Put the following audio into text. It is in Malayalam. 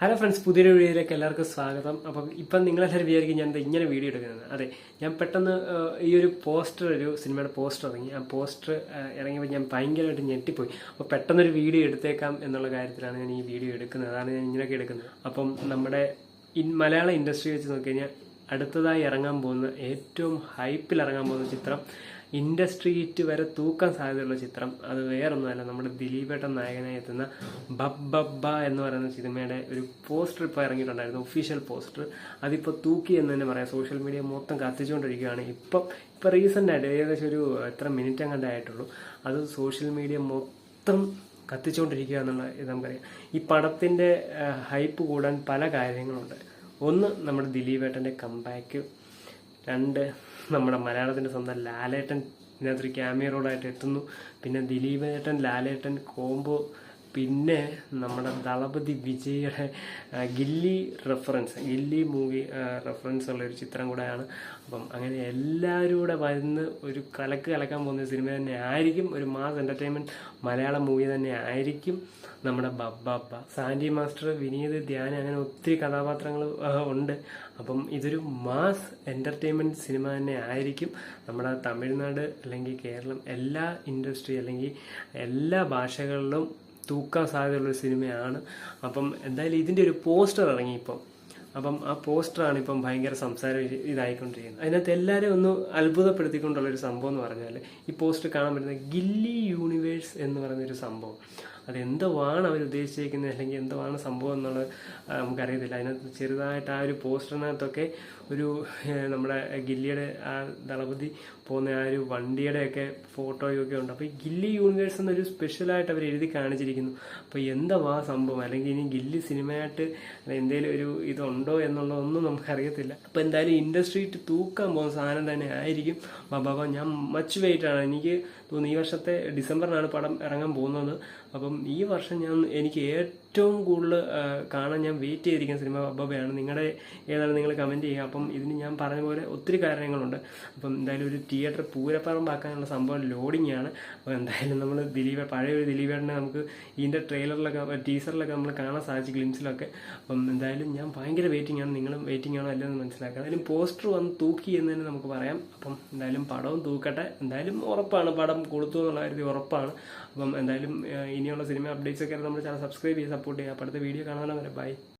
ഹലോ ഫ്രണ്ട്സ്, പുതിയൊരു വീഡിയോയിലേക്ക് എല്ലാവർക്കും സ്വാഗതം. അപ്പം ഇപ്പം നിങ്ങളെല്ലാവരും വിചാരിക്കും ഞാൻ ഇങ്ങനെ വീഡിയോ എടുക്കുന്നത്. അതെ, ഞാൻ പെട്ടെന്ന് ഈ ഒരു സിനിമയുടെ പോസ്റ്റർ ഇറങ്ങി. ആ പോസ്റ്റർ ഇറങ്ങിയപ്പോൾ ഞാൻ ഭയങ്കരമായിട്ട് ഞെട്ടിപ്പോയി. അപ്പോൾ പെട്ടെന്നൊരു വീഡിയോ എടുത്തേക്കാം എന്നുള്ള കാര്യത്തിലാണ് ഞാൻ ഈ വീഡിയോ എടുക്കുന്നത്. അതാണ് ഞാൻ ഇങ്ങനെയൊക്കെ എടുക്കുന്നത്. അപ്പം നമ്മുടെ മലയാള ഇൻഡസ്ട്രി വെച്ച് നോക്കിക്കഴിഞ്ഞാൽ അടുത്തതായി ഇറങ്ങാൻ പോകുന്ന ഏറ്റവും ഹൈപ്പിൽ ഇറങ്ങാൻ പോകുന്ന ചിത്രം, ഇൻഡസ്ട്രി ഹിറ്റ് വരെ തൂക്കാൻ സാധ്യതയുള്ള ചിത്രം, അത് വേറൊന്നുമല്ല, നമ്മുടെ ദിലീപേട്ടൻ നായകനായി എത്തുന്ന ബബ്ബ എന്ന് പറയുന്ന സിനിമയുടെ ഒരു പോസ്റ്റർ ഇപ്പോൾ ഇറങ്ങിയിട്ടുണ്ടായിരുന്നു, ഒഫീഷ്യൽ പോസ്റ്റർ. അതിപ്പോൾ തൂക്കി എന്ന് തന്നെ പറയാം. സോഷ്യൽ മീഡിയ മൊത്തം കത്തിച്ചുകൊണ്ടിരിക്കുകയാണ്. ഇപ്പോൾ റീസെൻ്റ് ആയിട്ട് ഏകദേശം ഒരു എത്ര മിനിറ്റ് അങ്ങോട്ടേ ആയിട്ടുള്ളൂ, അത് സോഷ്യൽ മീഡിയ മൊത്തം കത്തിച്ചുകൊണ്ടിരിക്കുക എന്നുള്ള ഇത് നമുക്കറിയാം. ഈ പടത്തിൻ്റെ ഹൈപ്പ് കൂടാൻ പല കാര്യങ്ങളുണ്ട്. ഒന്ന്, നമ്മുടെ ദിലീപേട്ടൻ്റെ കംബാക്ക്. രണ്ട്, നമ്മുടെ മലയാളത്തിൻ്റെ സ്വന്തം ലാലേട്ടൻ ഇതിനകത്തൊരു ക്യാമിയോ റോളായിട്ട് എത്തുന്നു. പിന്നെ ദിലീപേട്ടൻ ലാലേട്ടൻ കോംബോ. പിന്നെ നമ്മുടെ ദളപതി വിജയുടെ ഗില്ലി മൂവി റെഫറൻസ് ഉള്ള ഒരു ചിത്രം കൂടെയാണ്. അപ്പം അങ്ങനെ എല്ലാവരും കൂടെ വരുന്ന ഒരു കലക്കാൻ പോകുന്ന സിനിമ തന്നെ ആയിരിക്കും. ഒരു മാസ് എൻ്റർടൈൻമെൻറ്റ് മലയാളം മൂവി തന്നെ ആയിരിക്കും നമ്മുടെ ബബ്ബ. സാൻഡി മാസ്റ്റർ, വിനീത്, ധ്യാൻ, അങ്ങനെ ഒത്തിരി കഥാപാത്രങ്ങൾ ഉണ്ട്. അപ്പം ഇതൊരു മാസ് എൻ്റർടൈൻമെൻറ്റ് സിനിമ തന്നെ ആയിരിക്കും. നമ്മുടെ തമിഴ്നാട് അല്ലെങ്കിൽ കേരളം എല്ലാ ഇൻഡസ്ട്രി അല്ലെങ്കിൽ എല്ലാ ഭാഷകളിലും തൂക്കാൻ സാധ്യതയുള്ളൊരു സിനിമയാണ്. അപ്പം എന്തായാലും ഇതിൻ്റെ ഒരു പോസ്റ്റർ ഇറങ്ങി ഇപ്പം. അപ്പം ആ പോസ്റ്ററാണ് ഇപ്പം ഭയങ്കര സംസാരം ഇതായിക്കൊണ്ടിരിക്കുന്നത്. അതിനകത്ത് എല്ലാവരും ഒന്ന് അത്ഭുതപ്പെടുത്തിക്കൊണ്ടുള്ളൊരു സംഭവം എന്ന് പറഞ്ഞാൽ, ഈ പോസ്റ്റർ കാണാൻ പറ്റുന്ന ഗില്ലി യൂണിവേഴ്സ് എന്ന് പറയുന്നൊരു സംഭവം. അതെന്തുവാണ് അവർ ഉദ്ദേശിച്ചിരിക്കുന്നത് അല്ലെങ്കിൽ എന്തുവാണ് സംഭവം എന്നുള്ളത് നമുക്കറിയത്തില്ല. അതിനകത്ത് ചെറുതായിട്ട് ആ ഒരു പോസ്റ്ററിനകത്തൊക്കെ ഒരു നമ്മുടെ ഗില്ലിയുടെ ആ ദളപതി പോകുന്ന ആ ഒരു വണ്ടിയുടെയൊക്കെ ഫോട്ടോയൊക്കെ ഉണ്ട്. അപ്പോൾ ഈ ഗില്ലി യൂണിവേഴ്സ് എന്നൊരു സ്പെഷ്യലായിട്ട് അവർ എഴുതി കാണിച്ചിരിക്കുന്നു. അപ്പോൾ എന്താ സംഭവം, അല്ലെങ്കിൽ ഇനി ഗില്ലി സിനിമയായിട്ട് എന്തെങ്കിലും ഒരു ഇതുണ്ടോ എന്നുള്ളതൊന്നും നമുക്കറിയത്തില്ല. അപ്പോൾ എന്തായാലും ഇൻഡസ്ട്രി തൂക്കാൻ പോകുന്ന സാധനം തന്നെ ആയിരിക്കും ബബ്ബ. ഞാൻ മച്ച് വെയിറ്റ് ആണ്. എനിക്ക് തോന്നുന്നു ഈ വർഷത്തെ ഡിസംബറിനാണ് പടം ഇറങ്ങാൻ പോകുന്നത്. അപ്പം ഈ വർഷം എനിക്ക് ഏറ്റവും കൂടുതൽ കാണാൻ ഞാൻ വെയിറ്റ് ചെയ്തിരിക്കുന്ന സിനിമ ബബ്ബയാണ്. ഏതാണ് നിങ്ങൾ കമൻറ്റ് ചെയ്യുക. അപ്പം ഇതിന് ഞാൻ പറഞ്ഞ പോലെ ഒത്തിരി കാര്യങ്ങളുണ്ട്. അപ്പം എന്തായാലും ഒരു തിയേറ്റർ പൂരപ്പറമ്പാക്കാനുള്ള സംഭവം ലോഡിംഗ് ആണ്. അപ്പോൾ എന്തായാലും നമ്മൾ പഴയ ഒരു ദിലീപേട്ടനെ നമുക്ക് ഇതിൻ്റെ ടീസറിലൊക്കെ നമ്മൾ കാണാൻ സാധിച്ചു, ഗ്ലിംസിലൊക്കെ. അപ്പം എന്തായാലും ഞാൻ ഭയങ്കര വെയിറ്റിംഗ് ആണ്. നിങ്ങളും വെയിറ്റിംഗ് ആണോ അല്ലെന്ന് മനസ്സിലാക്കുക. അതിലും പോസ്റ്റർ വന്ന് തൂക്കി എന്ന് തന്നെ നമുക്ക് പറയാം. അപ്പം എന്തായാലും പടവും തൂക്കട്ടെ. എന്തായാലും ഉറപ്പാണ്, പടം കൊടുത്തു എന്നുള്ള കാര്യത്തിൽ ഉറപ്പാണ്. അപ്പം എന്തായാലും ഇനിയുള്ള സിനിമ അപ്ഡേറ്റ്സ് ഒക്കെ നമ്മുടെ ചാനൽ സബ്സ്ക്രൈബ് ചെയ്ത് സപ്പോർട്ട് ചെയ്യുക. അപ്പോൾ അടുത്ത വീഡിയോ കാണാൻ വരെ ബൈ.